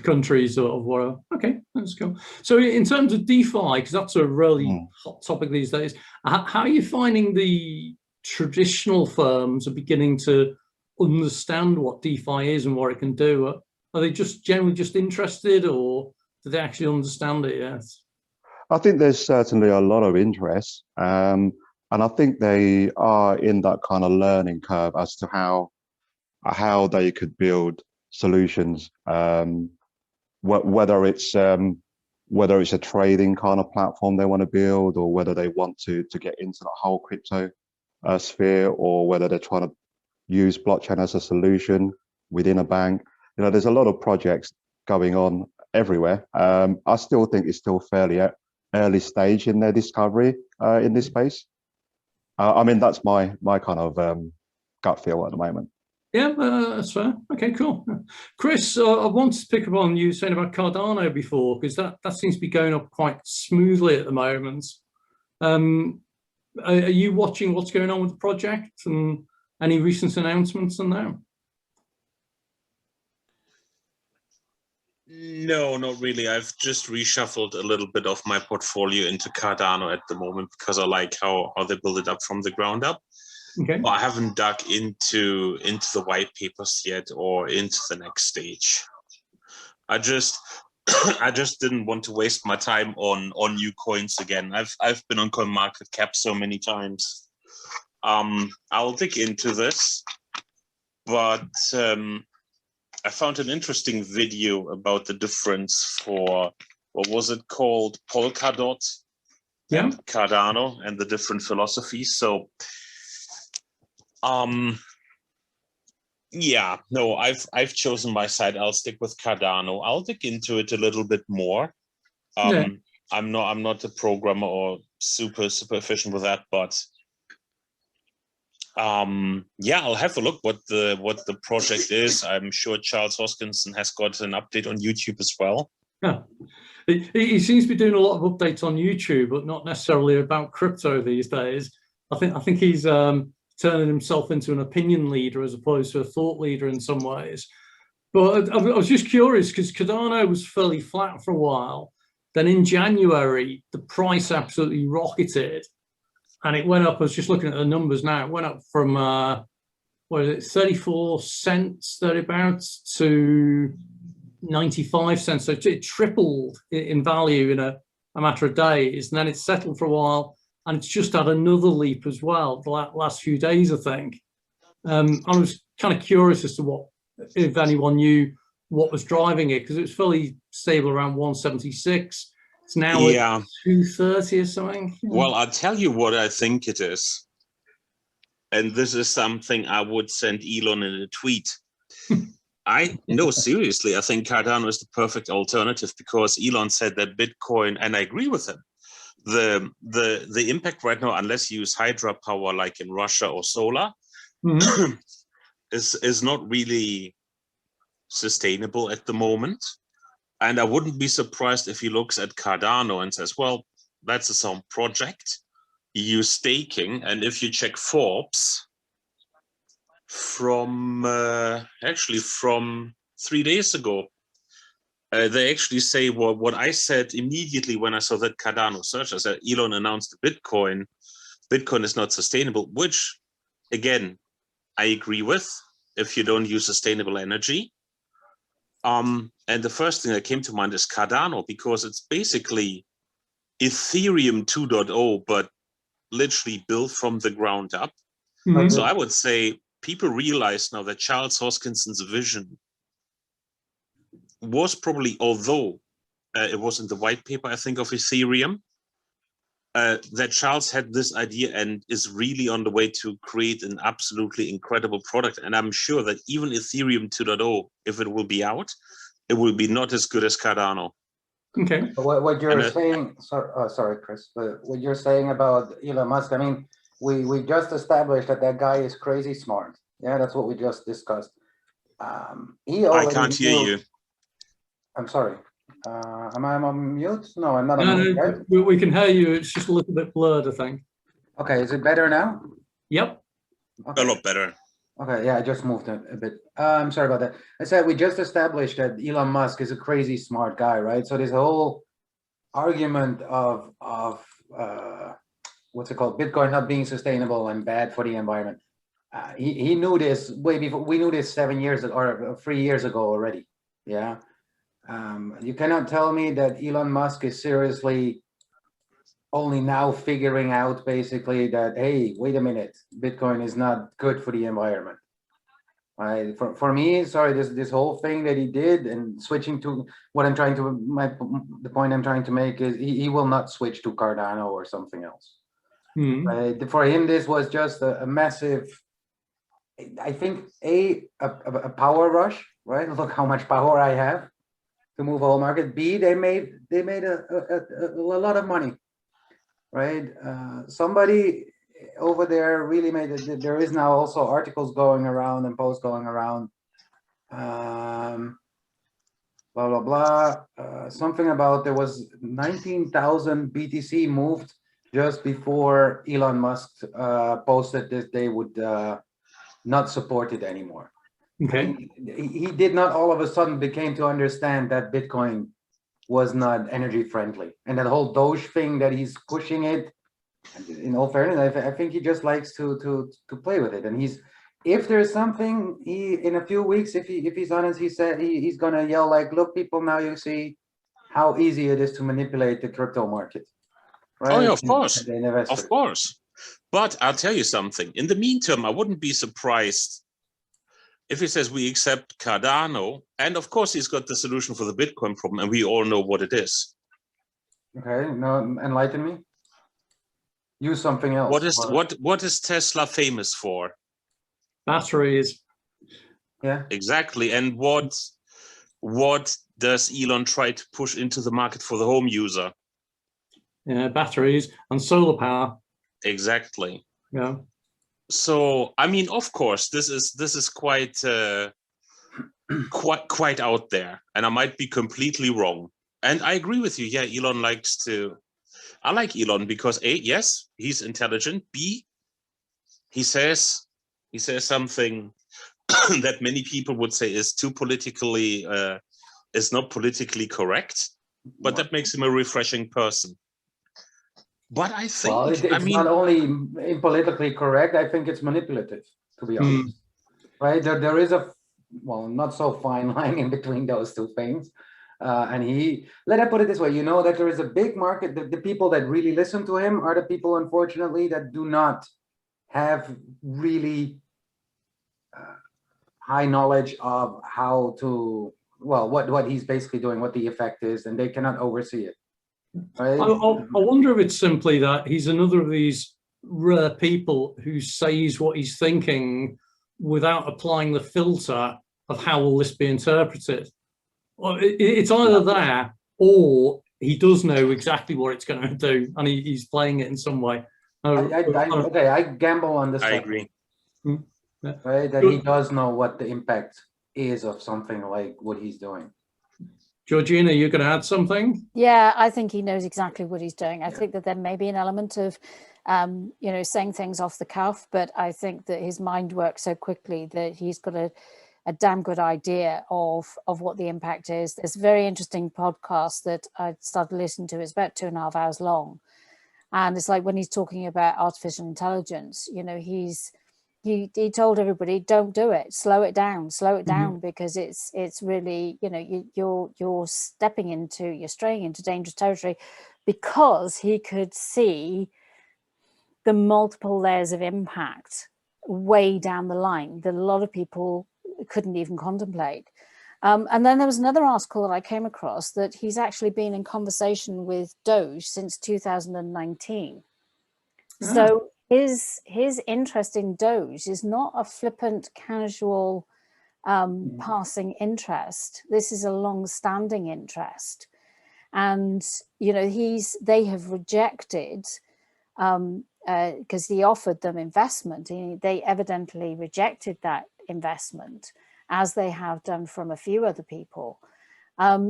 countries or whatever. Okay, that's cool. So in terms of DeFi, because that's a really hot topic these days, how are you finding the traditional firms are beginning to understand what DeFi is and what it can do? Are they just generally just interested, or do they actually understand it yet? I think there's certainly a lot of interest, and I think they are in that kind of learning curve as to how they could build solutions, whether it's a trading kind of platform they want to build, or whether they want to get into the whole crypto sphere, or whether they're trying to use blockchain as a solution within a bank. There's a lot of projects going on everywhere. I still think it's still fairly early stage in their discovery in this space. I mean, that's my kind of gut feel at the moment. Yeah, that's fair. Okay, cool. Chris, I wanted to pick up on you saying about Cardano before, because that seems to be going up quite smoothly at the moment. Are you watching what's going on with the project and any recent announcements on that? No, not really. I've just reshuffled a little bit of my portfolio into Cardano at the moment because I like how they build it up from the ground up. Okay. But I haven't dug into the white papers yet or into the next stage. I just didn't want to waste my time on new coins again. I've been on CoinMarketCap so many times. I'll dig into this, but I found an interesting video about the difference for, what was it called, Polkadot and Cardano, and the different philosophies. So Yeah, no, I've chosen my side. I'll stick with Cardano. I'll dig into it a little bit more. Yeah. I'm not a programmer or super efficient with that, but yeah, I'll have a look what the project is. I'm sure Charles Hoskinson has got an update on YouTube as well. Yeah. He seems to be doing a lot of updates on YouTube, but not necessarily about crypto these days. I think he's turning himself into an opinion leader as opposed to a thought leader in some ways. But I was just curious because Cardano was fairly flat for a while. Then in January, the price absolutely rocketed, and it went up. I was just looking at the numbers now. It went up from what is it, 34 cents thereabouts to 95 cents. So it tripled in value in a matter of days, and then it settled for a while, and it's just had another leap as well the last few days, I think. I was kind of curious as to what, if anyone knew what was driving it, because it was fairly stable around 176. It's now at 230 or something. Well, I'll tell you what I think it is. And this is something I would send Elon in a tweet. No, seriously, I think Cardano is the perfect alternative because Elon said that Bitcoin, and I agree with him, the impact right now, unless you use hydropower like in Russia or solar, is not really sustainable at the moment. And I wouldn't be surprised if he looks at Cardano and says, well, that's a sound project. You use staking, and if you check Forbes from 3 days ago, they actually say what I said immediately when I saw that Cardano search. I said, Elon announced Bitcoin is not sustainable, which again, I agree with if you don't use sustainable energy. And the first thing that came to mind is Cardano, because it's basically Ethereum 2.0, but literally built from the ground up. So I would say people realize now that Charles Hoskinson's vision was probably, although it was in the white paper, I think, of Ethereum, that Charles had this idea and is really on the way to create an absolutely incredible product. And I'm sure that even Ethereum 2.0, if it will be out, it will be not as good as Cardano. Okay. What you're saying, sorry, Chris, but what you're saying about Elon Musk, I mean, we just established that guy is crazy smart. Yeah, that's what we just discussed. I can't hear you. I'm sorry. Am I on mute? No, I'm not on mute, right? We can hear you. It's just a little bit blurred, I think. Okay, is it better now? Yep. Okay. A lot better. Okay, yeah, I just moved a bit. I'm sorry about that. I said we just established that Elon Musk is a crazy smart guy, right? So this whole argument of what's it called, Bitcoin not being sustainable and bad for the environment. He knew this way before. We knew this 7 years ago or 3 years ago already. Yeah. You cannot tell me that Elon Musk is seriously only now figuring out basically that, hey, wait a minute, Bitcoin is not good for the environment. Right? For me, sorry, this whole thing that he did and switching to what I'm trying to, the point I'm trying to make is he will not switch to Cardano or something else. Right? For him, this was just a massive, I think, a power rush, right? Look how much power I have to move a whole market. B, they made a lot of money. Right, somebody over there really made it. There is now also articles going around and posts going around. Blah blah blah. Something about there was 19,000 BTC moved just before Elon Musk posted that they would not support it anymore. Okay. He did not all of a sudden became to understand that Bitcoin was not energy friendly, and that whole Doge thing that he's pushing it. In all fairness, I think he just likes to play with it. And if there's something, in a few weeks, if he's honest, he said he's gonna yell like, "Look, people, now you see how easy it is to manipulate the crypto market." Right? Oh yeah, of course. But I'll tell you something. In the meantime, I wouldn't be surprised if he says we accept Cardano, and of course he's got the solution for the Bitcoin problem, and we all know what it is. Okay, no, enlighten me. Use something else. What is Tesla famous for? Batteries. Yeah. Exactly. And what does Elon try to push into the market for the home user? Yeah, batteries and solar power. Exactly. Yeah. So I mean, of course, this is quite quite out there, and I might be completely wrong. And I agree with you. Yeah, Elon likes to. I like Elon because A, yes, he's intelligent. B, he says something that many people would say is too politically is not politically correct, but that makes him a refreshing person. But I think, Well, it's not only politically correct. I think it's manipulative, to be honest. Right? There is a, well, not so fine line in between those two things. And let I put it this way, you know that there is a big market. The people that really listen to him are the people, unfortunately, that do not have really high knowledge of how to, well, what he's basically doing, what the effect is, and they cannot oversee it. Right? I wonder if it's simply that he's another of these rare people who says what he's thinking without applying the filter of how will this be interpreted. Well, it's either that or he does know exactly what it's going to do and he's playing it in some way. Okay, I gamble on this. I agree. Right, that he does know what the impact is of something like what he's doing. Georgina, you're going to add something? Yeah, I think he knows exactly what he's doing. I think that there may be an element of, you know, saying things off the cuff, but I think that his mind works so quickly that he's got a damn good idea of what the impact is. There's a very interesting podcast that I started listening to. It's about 2.5 hours long. And it's like when he's talking about artificial intelligence, you know, he told everybody, don't do it, slow it down, because it's really, you know, you're straying into dangerous territory, because he could see the multiple layers of impact way down the line that a lot of people couldn't even contemplate. And then there was another article that I came across that he's actually been in conversation with Doge since 2019. So his interest in Doge is not a flippant, casual, passing interest. This is a long-standing interest, and you know they have rejected because he offered them investment. They evidently rejected that investment, as they have done from a few other people.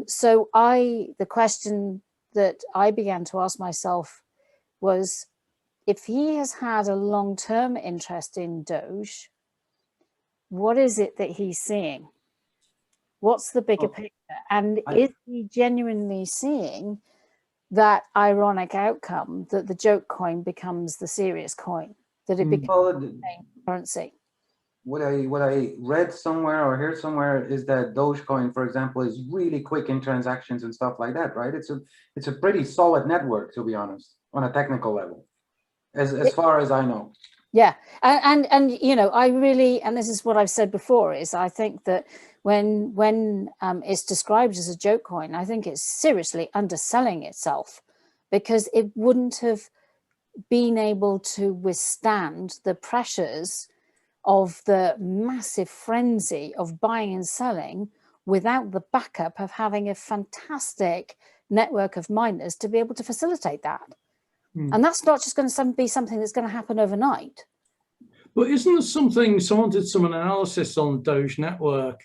So the question that I began to ask myself was, if he has had a long-term interest in Doge, what is it that he's seeing? What's the bigger picture? And is he genuinely seeing that ironic outcome that the joke coin becomes the serious coin, that it becomes the main currency? What I read somewhere or heard somewhere is that DogeCoin, for example, is really quick in transactions and stuff like that, right? It's a pretty solid network, to be honest, on a technical level, as far as I know. Yeah, and you know, I really, and this is what I've said before, is I think that when it's described as a joke coin, I think it's seriously underselling itself, because it wouldn't have been able to withstand the pressures of the massive frenzy of buying and selling without the backup of having a fantastic network of miners to be able to facilitate that. And that's not just going to be something that's going to happen overnight. But isn't there something, someone did some analysis on Doge Network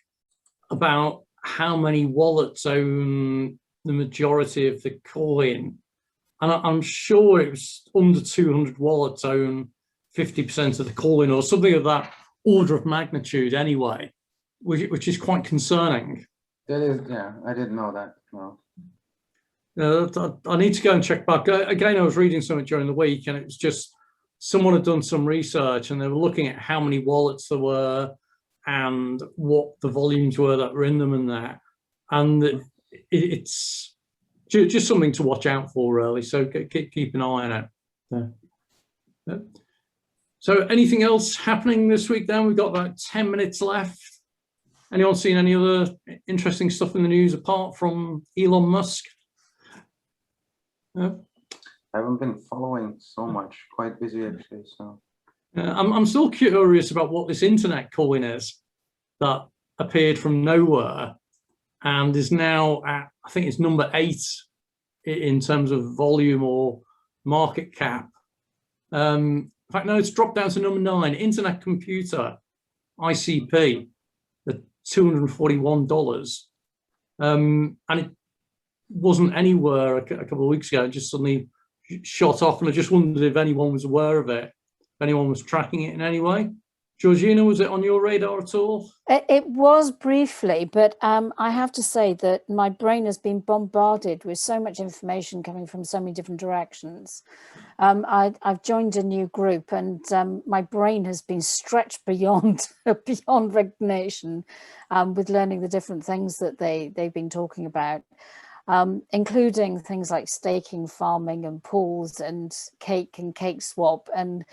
about how many wallets own the majority of the coin? And I'm sure it was under 200 wallets own 50% of the coin, or something of that order of magnitude anyway, which is quite concerning. That is, yeah, I didn't know that. No. I need to go and check back. Again, I was reading something during the week, and it was just someone had done some research, and they were looking at how many wallets there were and what the volumes were that were in them and that. And it's just something to watch out for, really. So keep an eye on it. Yeah. So anything else happening this week then? We've got about 10 minutes left. Anyone seen any other interesting stuff in the news apart from Elon Musk? I haven't been following so much, quite busy actually. So I'm still curious about what this internet coin is that appeared from nowhere and is now at, I think it's number 8 in terms of volume or market cap. In fact, no, it's dropped down to number 9, Internet Computer, ICP, at $241. And it wasn't anywhere a couple of weeks ago. It just suddenly shot off, and I just wondered if anyone was aware of it, if anyone was tracking it in any way. Georgina, was it on your radar at all? It was briefly, but I have to say that my brain has been bombarded with so much information coming from so many different directions. I've joined a new group, and my brain has been stretched beyond beyond recognition with learning the different things that they've been talking about, including things like staking, farming, and pools, and cake swap, and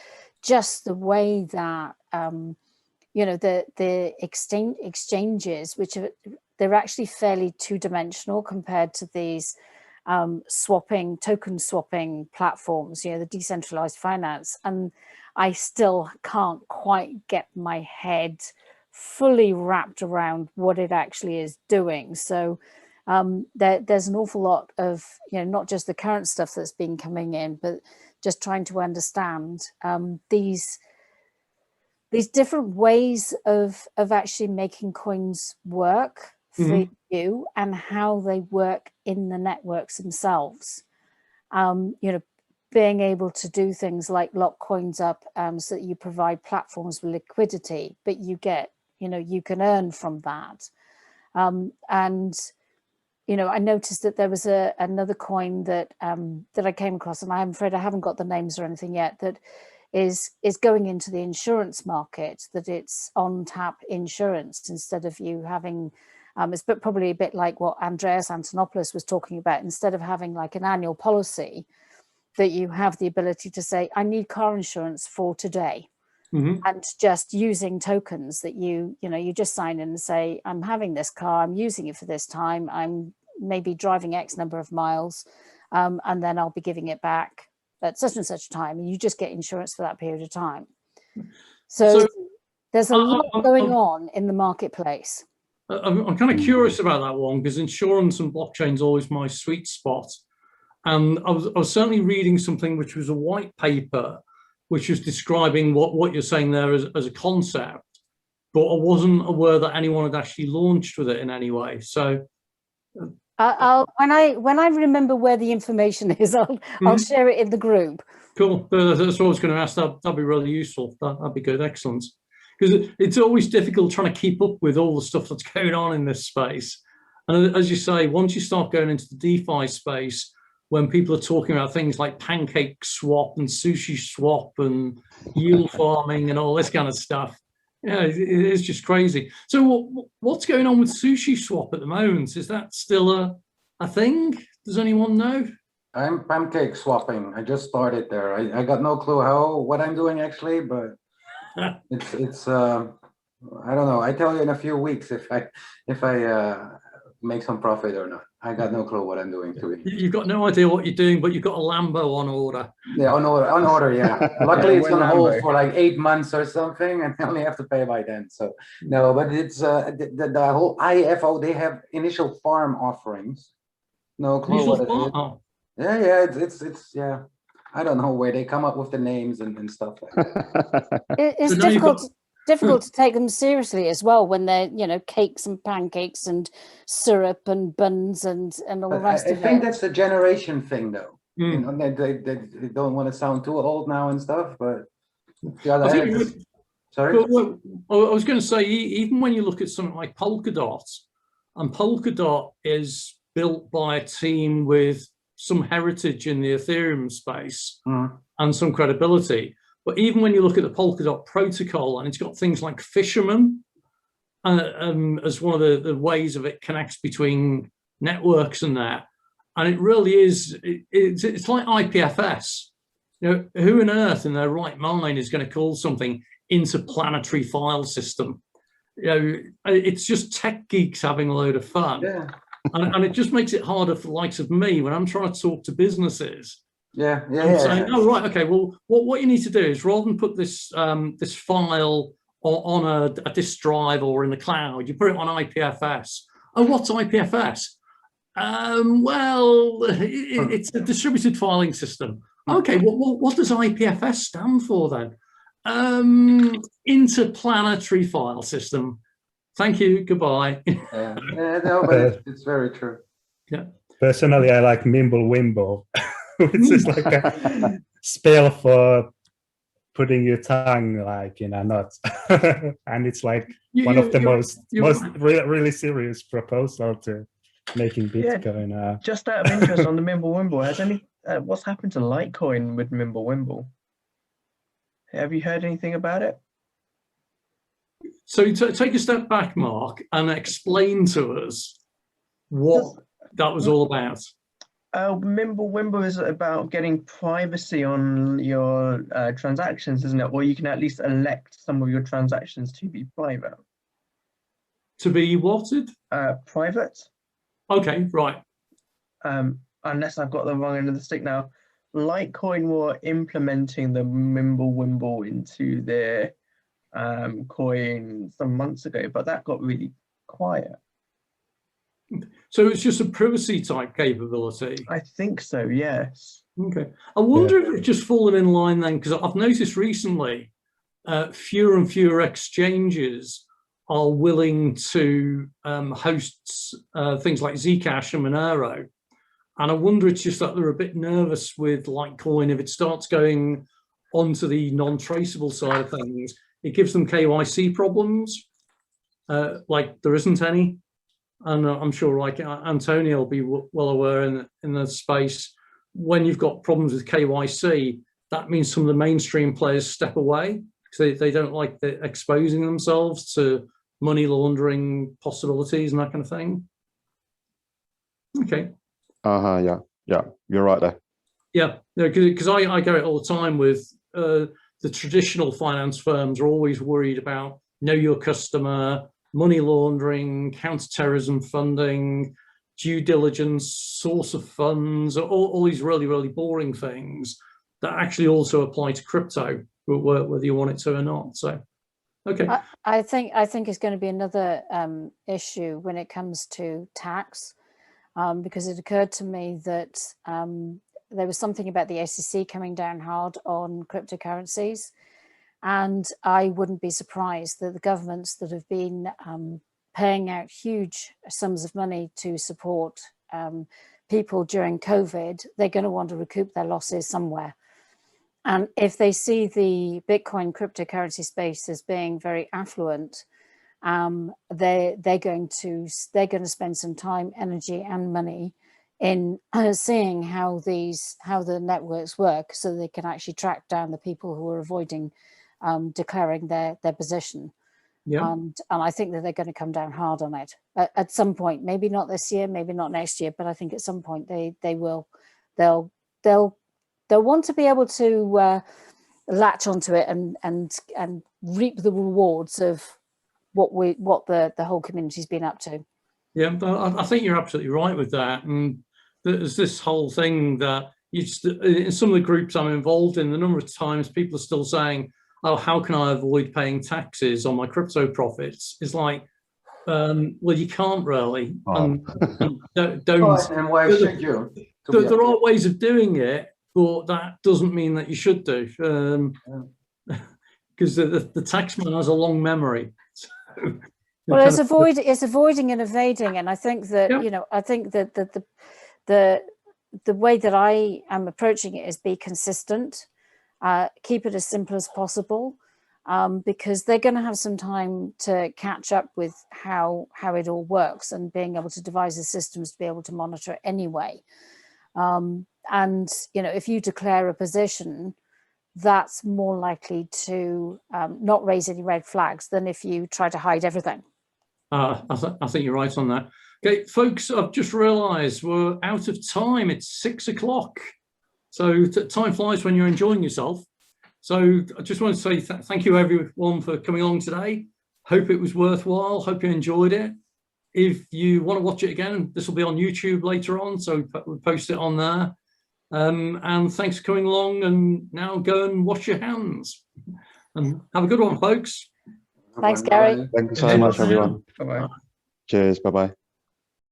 just the way that you know, the exchanges, which they're actually fairly two-dimensional compared to these token swapping platforms, you know, the decentralized finance. And I still can't quite get my head fully wrapped around what it actually is doing. So there's an awful lot of, you know, not just the current stuff that's been coming in, but just trying to understand these different ways of actually making coins work for you, and how they work in the networks themselves. You know, being able to do things like lock coins up so that you provide platforms with liquidity, but you get, you know, you can earn from that. And, you know, I noticed that there was another coin that that I came across, and I'm afraid I haven't got the names or anything yet, that is going into the insurance market, that it's on tap insurance instead of you having, it's probably a bit like what Andreas Antonopoulos was talking about, instead of having like an annual policy, that you have the ability to say, I need car insurance for today. And just using tokens that you just sign in and say, I'm having this car, I'm using it for this time, I'm maybe driving X number of miles, and then I'll be giving it back at such and such a time, and you just get insurance for that period of time. So there's a lot going on in the marketplace. I'm kind of curious about that one, because insurance and blockchain is always my sweet spot. And I was certainly reading something which was a white paper, which was describing what you're saying there as a concept, but I wasn't aware that anyone had actually launched with it in any way. So when I remember where the information is, I'll share it in the group. Cool. That's what I was going to ask. That'd be really useful. That'd be good. Excellent. Because it's always difficult trying to keep up with all the stuff that's going on in this space. And as you say, once you start going into the DeFi space, when people are talking about things like pancake swap and sushi swap and yield farming and all this kind of stuff, yeah, it is just crazy. So what's going on with sushi swap at the moment? Is that still a thing? Does anyone know? I'm pancake swapping. I just started there. I got no clue what I'm doing actually, but it's I don't know. I tell you in a few weeks if I make some profit or not. I got no clue what I'm doing to it. You've got no idea what you're doing, but you've got a Lambo on order. Yeah, on order, yeah. Luckily, it's on hold for like 8 months or something, and I only have to pay by then. So no, but it's the whole IFO. They have initial farm offerings. No clue what it is. Yeah, it's yeah. I don't know where they come up with the names and stuff like that. It's difficult to take them seriously as well when they're, you know, cakes and pancakes and syrup and buns and all the rest of it. I think that's a generation thing, though. You know, they don't want to sound too old now and stuff, but the other hand, sorry. Well, I was going to say, even when you look at something like Polkadot, and Polkadot is built by a team with some heritage in the Ethereum space and some credibility. But even when you look at the Polkadot protocol, and it's got things like Fisherman as one of the ways of it connects between networks and that, and it really is, it's like IPFS. You know, who on earth in their right mind is going to call something interplanetary file system? You know, it's just tech geeks having a load of fun. Yeah. And it just makes it harder for the likes of me when I'm trying to talk to businesses. Yeah. Saying, oh, right, okay, well, what you need to do is, rather than put this this file on a disk drive or in the cloud. You put it on IPFS. Oh, what's IPFS? Well, it's a distributed filing system. Okay, what does IPFS stand for then? Interplanetary file system. Thank you, goodbye. No, but it's very true. Yeah. Personally, I like Mimblewimble, which is like a spell for putting your tongue like in a knot. And it's like one of the most really serious proposal to making Bitcoin. Yeah, just out of interest on the Mimblewimble, has what's happened to Litecoin with Mimblewimble? Have you heard anything about it? So take a step back, Mark, and explain to us what that was all about. Mimblewimble is about getting privacy on your transactions, isn't it? Or you can at least elect some of your transactions to be private. To be whatted? Private. Okay, right. Unless I've got the wrong end of the stick now. Litecoin were implementing the Mimblewimble into their coin some months ago, but that got really quiet. So it's just a privacy type capability? I think so, yes. Okay. I wonder if it's just fallen in line then, because I've noticed recently fewer and fewer exchanges are willing to host things like Zcash and Monero. And I wonder it's just that they're a bit nervous with Litecoin. If it starts going onto the non-traceable side of things, it gives them KYC problems, like there isn't any. And I'm sure like Antonio will be well aware in the space, when you've got problems with KYC, that means some of the mainstream players step away because they don't like exposing themselves to money laundering possibilities and that kind of thing. Okay. Yeah, you're right there. Yeah, because I go it all the time with the traditional finance firms are always worried about know your customer, money laundering, counterterrorism funding, due diligence, source of funds, all these really, really boring things that actually also apply to crypto, whether you want it to or not. So, okay. I think it's going to be another issue when it comes to tax. Because it occurred to me that there was something about the SEC coming down hard on cryptocurrencies. And I wouldn't be surprised that the governments that have been paying out huge sums of money to support people during COVID, they're going to want to recoup their losses somewhere. And if they see the Bitcoin cryptocurrency space as being very affluent, they're going to spend some time, energy, and money in seeing how the networks work, so they can actually track down the people who are avoiding declaring their position. Yeah. And I think that they're going to come down hard on it at some point. Maybe not this year, maybe not next year, but I think at some point they will. They'll want to be able to latch onto it and reap the rewards of what the whole community's been up to. Yeah, I think you're absolutely right with that. And there's this whole thing that in some of the groups I'm involved in, the number of times people are still saying, oh, how can I avoid paying taxes on my crypto profits? It's like, well, you can't really. Oh. And don't. And why should you? There are ways of doing it, but that doesn't mean that you should do. Because the tax man has a long memory. Well, it's avoiding and evading, and I think that I think that the way that I am approaching it is be consistent, keep it as simple as possible, because they're going to have some time to catch up with how it all works and being able to devise the systems to be able to monitor it anyway. And if you declare a position, that's more likely to not raise any red flags than if you try to hide everything. I think you're right on that. Okay, folks, I've just realised we're out of time. It's 6 o'clock. So time flies when you're enjoying yourself. So I just want to say thank you everyone for coming along today. Hope it was worthwhile. Hope you enjoyed it. If you want to watch it again, this will be on YouTube later on. So we'll post it on there. And thanks for coming along, and now go and wash your hands and have a good one, folks. Thanks, Everyone, Gary. bye. Thank you so much, everyone. Bye bye. Cheers. Bye bye.